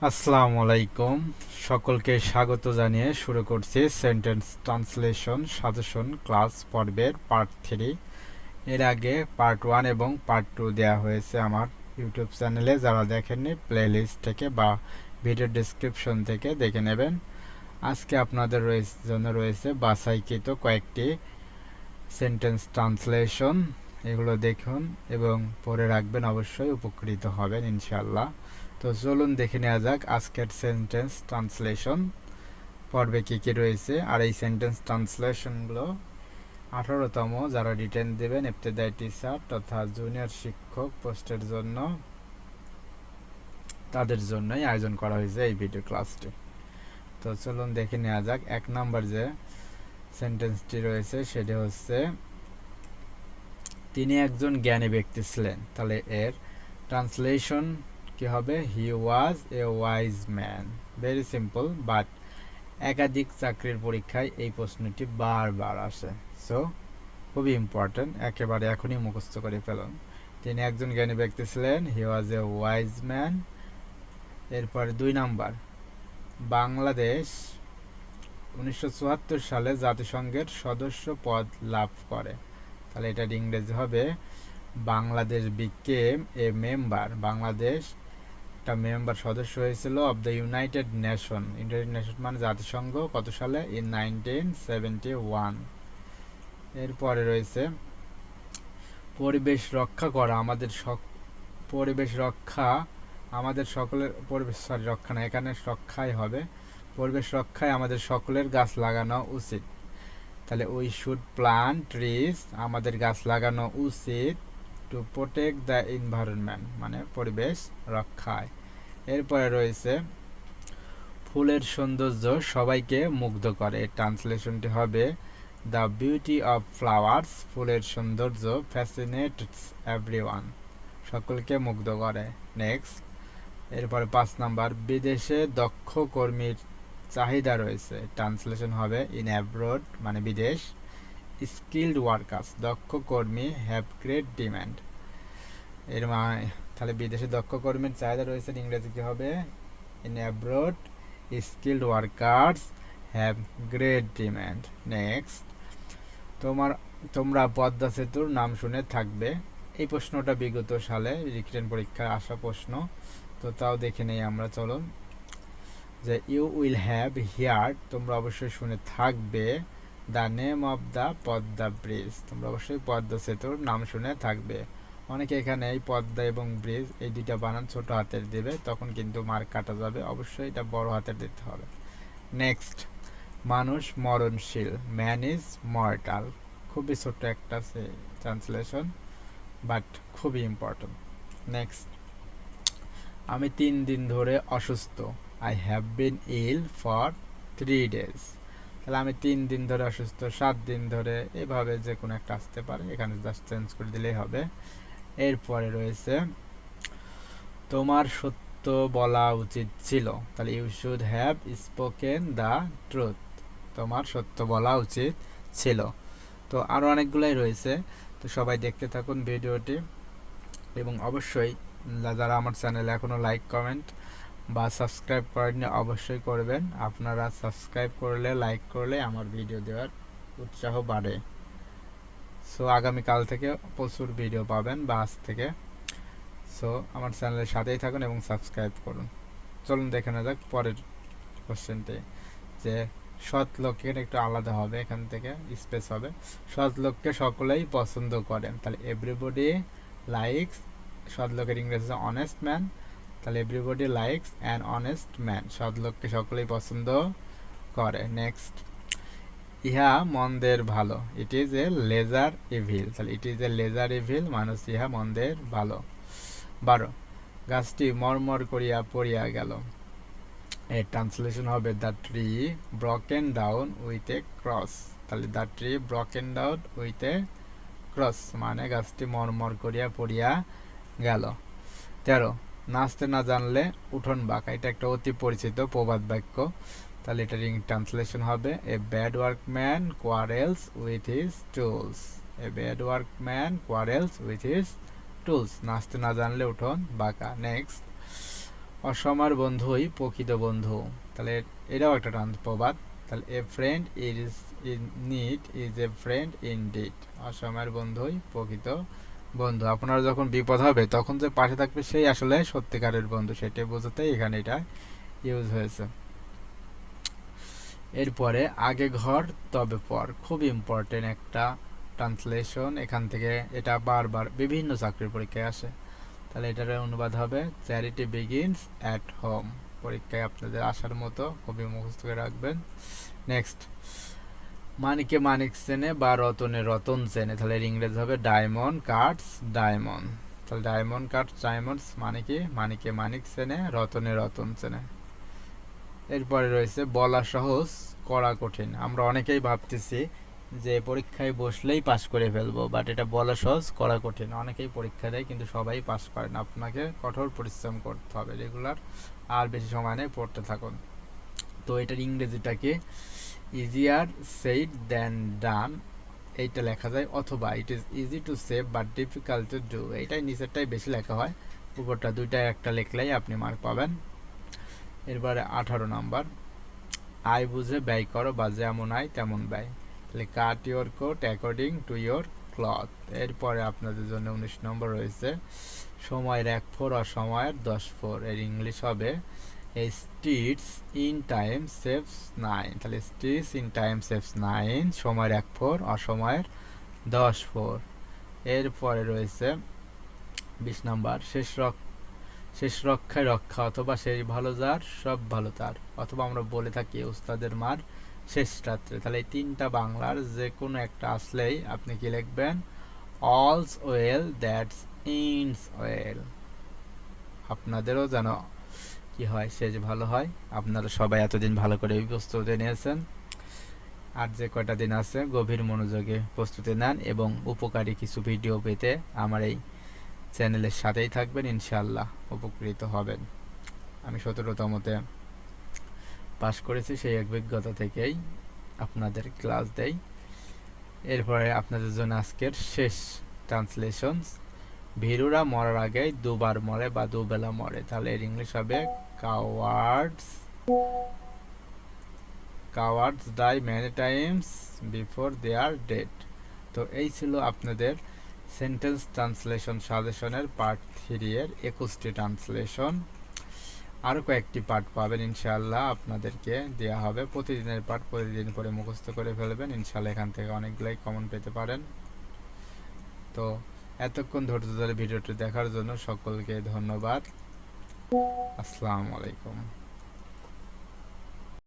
আসসালামু আলাইকুম, সকলকে স্বাগত জানিয়ে শুরু করছি সেন্টেন্স ট্রান্সলেশন সাজেশন ক্লাস পর্বের পার্ট 3। এর আগে পার্ট 1 এবং পার্ট 2 দেওয়া হয়েছে আমার ইউটিউব চ্যানেলে। যারা দেখেননি প্লেলিস্ট থেকে বা ভিডিও ডেসক্রিপশন থেকে দেখে নেবেন। আজকে আপনাদের জন্য রয়েছে বাছাইকৃত কয়েকটি সেন্টেন্স ট্রান্সলেশন। এগুলো দেখুন এবং পড়ে রাখবেন, অবশ্যই উপকৃত হবেন ইনশাআল্লাহ। তো চলুন দেখে নেওয়া যাক আজকের সেন্টেন্স ট্রান্সলেশন পর্বে কী কী রয়েছে। আর এই সেন্টেন্স ট্রান্সলেশনগুলো 18তম যারা রিটেন দেবেন ইবতেদায়ী টিচার তথা জুনিয়র শিক্ষক পোস্টের জন্য, তাদের জন্যই আয়োজন করা হয়েছে এই ভিডিও ক্লাসটি। তো চলুন দেখে নেওয়া যাক। 1 নম্বর যে সেন্টেন্সটি রয়েছে সেটি হচ্ছে, তিনি একজন জ্ঞানী ব্যক্তি ছিলেন। তাহলে এর ট্রান্সলেশন কি হবে? He was a wise man. Very simple, but একাধিক চাকরির পরীক্ষায় এই প্রশ্নটি বারবার আসে। সো খুবই ইম্পর্টেন্ট, একেবারে এখনই মুখস্থ করে ফেলুন। তিনি একজন জ্ঞানী ব্যক্তি ছিলেন, হি ওয়াজ এ ওয়াইজ ম্যান। এরপর 2 নাম্বার, বাংলাদেশ 1974 সালে জাতিসংঘের সদস্য পদ লাভ করে। তাহলে এটা ইংরেজি হবে, Bangladesh became a member. Bangladesh একটা মেম্বার সদস্য হয়েছিল of the United nation. United nation মানে জাতিসংঘ, কত সালে? ইন 1971। এরপরে রয়েছে, পরিবেশ রক্ষা করা আমাদের পরিবেশ রক্ষা আমাদের সকলের, পরিবেশ রক্ষা না, এখানে রক্ষাই হবে। পরিবেশ রক্ষায় আমাদের সকলের গাছ লাগানো উচিত। তাহলে উই শুড প্লান্ট ট্রিজ, আমাদের গাছ লাগানো উচিত। টু প্রোটেক্ট দ্য এনভায়রনমেন্ট মানে পরিবেশ রক্ষায়। এরপরে রয়েছে, ফুলের সৌন্দর্য সবাইকে মুগ্ধ করে। ট্রান্সলেশনটি হবে, দ্য বিউটি অফ ফ্লাওয়ার্স, ফুলের সৌন্দর্য ফ্যাসিনেটস এভরিওয়ান, সকলকে মুগ্ধ করে। নেক্সট, এরপরে 5 নাম্বার, বিদেশে দক্ষ কর্মীর চাহিদা রয়েছে। ট্রান্সলেশন হবে, ইন অ্যাব্রোড মানে বিদেশ, স্কিল্ড ওয়ার্কার্স, দক্ষ কর্মী হ্যাভ গ্রেট ডিমান্ড। এর মানে তাহলে বিদেশে দক্ষ কর্মীর চাহিদা রয়েছে, ইংরেজি কি হবে? In abroad skilled workers have great demand. Next, তোমরা পদ্মা সেতুর নাম শুনে থাকবে। এই প্রশ্নটা বিগত সালে রিটেন পরীক্ষায় আসা প্রশ্ন, তো তাও দেখে নেই আমরা। চলুন, যে ইউ উইল হ্যাভ হিয়ার্ড, তোমরা অবশ্যই শুনে থাকবে, the name of the Padma bridge, তোমরা অবশ্যই পদ্মা সেতুর নাম শুনে থাকবে। অনেকে এখানে এই পদ্মা এবং ব্রিজ এই দুইটা বানান ছোট হাতের দেবে, তখন কিন্তু মার্ক কাটা যাবে। অবশ্যই এটা বড় হাতের দিতে হবে। নেক্সট, মানুষ মরণশীল, ম্যান ইজ মর্টাল। খুবই ছোট্ট একটা ট্রান্সলেশন, বাট খুবই ইম্পর্টেন্ট। নেক্সট, আমি 3 দিন ধরে অসুস্থ। I have been ill for 3 days। তাহলে আমি 3 দিন ধরে অসুস্থ, 7 দিন ধরে, এভাবে যে কোনো একটা আসতে পারে, এখানে জাস্ট চেঞ্জ করে দিলেই হবে। এরপরে রয়েছে, তোমার সত্য বলা উচিত ছিল। তাহলে you should have spoken the truth, তোমার সত্য বলা উচিত ছিল। তো আরও অনেকগুলাই রয়েছে, তো সবাই দেখতে থাকুন ভিডিওটি এবং অবশ্যই যারা আমার চ্যানেলে এখনও লাইক কমেন্ট বা সাবস্ক্রাইব করেননি অবশ্যই করবেন। আপনারা সাবস্ক্রাইব করলে, লাইক করলে আমার ভিডিও দেওয়ার উৎসাহ বাড়ে। সো আগামীকাল থেকে প্রচুর ভিডিও পাবেন বা আজ থেকে। সো আমার চ্যানেলের সাথেই থাকুন এবং সাবস্ক্রাইব করুন। চলুন দেখে নেওয়া যাক পরের কোশ্চেনটি, যে সৎ লোকের একটু আলাদা হবে, এখান থেকে স্পেস হবে। সৎ লোককে সকলেই পছন্দ করেন। তাহলে এভরিবডি লাইকস, সৎ লোকের ইংরেজি অনেস্ট ম্যান। তাহলে everybody likes an honest man, সৎ লোককে সকলেই পছন্দ করে। নেক্সট, ইহা মন্দের ভালো, it is a lesser evil. তাহলে it is a lesser evil মানুষ ইহা মন্দের ভালো। 12, গাছটি মরমর করিয়া পড়িয়া গেল। এর ট্রান্সলেশন হবে, the tree broken down with a cross. তাহলে the tree broken down with a cross মানে গাছটি মরমর করিয়া পড়িয়া গেল। 13, নাচতে না জানলে উঠোন বাঁকা। এটা একটা অতি পরিচিত প্রবাদ বাক্য। তাহলে এটার ট্রান্সলেশন হবে, a bad workman quarrels with his tools. A bad workman quarrels with his tools, নাচতে না জানলে উঠোন বাঁকা। নেক্সট, অসময়ের বন্ধুই প্রকৃত বন্ধু। তাহলে এটাও একটা প্রবাদ। তাহলে a friend is in need is a friend in deed. অসময়ের বন্ধুই প্রকৃত বন্ধু। আপনার যখন বিপদ হবে তখন যে পাশে থাকবে সেই আসলে সত্যিকারের বন্ধু, সেটাই বোঝাতে এখানে এটা ইউজ হয়েছে। এরপরে আগে ঘর তবে পর, খুব ইম্পর্টেন্ট একটা ট্রান্সলেশন। এখান থেকে এটা বারবার বিভিন্ন চাকরির পরীক্ষায় আসে। তাহলে এটার অনুবাদ হবে চ্যারিটি বিগিনস অ্যাট হোম। পরীক্ষায় আপনাদের আসার মতো খুবই মুখস্থ করে রাখবেন। নেক্সট, মানিকে মানিক চেনে বা রতনে রতন চেনে। তাহলে এর ইংরেজি হবে ডায়মন্ড কাটস ডায়মন্ড। তাহলে ডায়মন্ড কাটস ডায়মন্ডস মানে কি, মানিকে মানিক চেনে রতনে রতন চেনে। এরপরে রয়েছে বলা সহজ করা কঠিন। আমরা অনেকেই ভাবতেছি যে পরীক্ষায় বসলেই পাশ করে ফেলবো, বাট এটা বলা সহজ করা কঠিন। অনেকেই পরীক্ষা দেয় কিন্তু সবাই পাশ করে না। আপনাকে কঠোর পরিশ্রম করতে হবে, রেগুলার, আর বেশি সময় নেই, পড়তে থাকুন। তো এটার ইংরেজিটাকে ইজিয়ার সেইড দ্যান ডান এইটা লেখা যায়, অথবা it is easy to save but difficult to do. এইটাই নিচেরটাই বেশি লেখা হয়, উপরটা দুইটা একটা লিখলেই আপনি মার্ক পাবেন। এরপরে 18 নাম্বার, আয় বুঝে ব্যয় করো বা যেমন আয় তেমন ব্যয়। তাহলে cut your coat according to your cloth. এরপরে আপনাদের জন্য 19 নম্বর রয়েছে সময়ের 1 ফোর অসময়ের 10 ফোর। এর ইংলিশ হবে এ স্টিটস ইন টাইম সেভস 9। তাহলে স্টিটস ইন টাইম সেভস 9, সময়ের 1 ফোর অসময়ের 10 ফোর। এরপরে রয়েছে 20 নাম্বার, শেষ রক্ষায় রক্ষা, অথবা শেষ ভালো যার সব ভালো তার, অথবা আমরা বলে থাকি উস্তাদের মার শেষ রাত্রে। তাহলে এই তিনটা বাংলার যে কোনো একটা আসলেই আপনি কি লিখবেন, all's well that's ends well. আপনাদেরও যেন কি হয়, শেষ ভালো হয়। আপনারা সবাই এতদিন ভালো করে প্রস্তুতি নিয়েছেন, আর যে কয়টা দিন আছে গভীর মনোযোগে প্রস্তুতি নেন এবং উপকারী কিছু ভিডিও পেতে আমার এই চ্যানেলের সাথেই থাকবেন, ইনশাল্লাহ উপকৃত হবেন। আমি 17তমতে পাশ করেছি, সেই অভিজ্ঞতা থেকেই আপনাদের ক্লাস দেই। এরপরে আপনাদের জন্য আজকের শেষ ট্রান্সলেশন, ভীরুরা মরার আগে দুবার মরে বা দুবেলা মরে। তাহলে এর ইংলিশ হবে cowards cowards die many times before they are dead. তো এই ছিল আপনাদের সেন্টেন্স ট্রান্সলেশন সাজেশনের পার্ট 3 এর 21টি ট্রান্সলেশন। আরও কয়েকটি পার্ট পাবেন ইনশাআল্লাহ, আপনাদেরকে দেওয়া হবে। প্রতিদিনের পার্ট প্রতিদিন করে মুখস্থ করে ফেলবেন, ইনশাআল্লাহ এখান থেকে অনেকগুলাই কমন পেতে পারেন। তো এতক্ষণ ধৈর্য ধরে ভিডিওটি দেখার জন্য সকলকে ধন্যবাদ। আসসালামু আলাইকুম।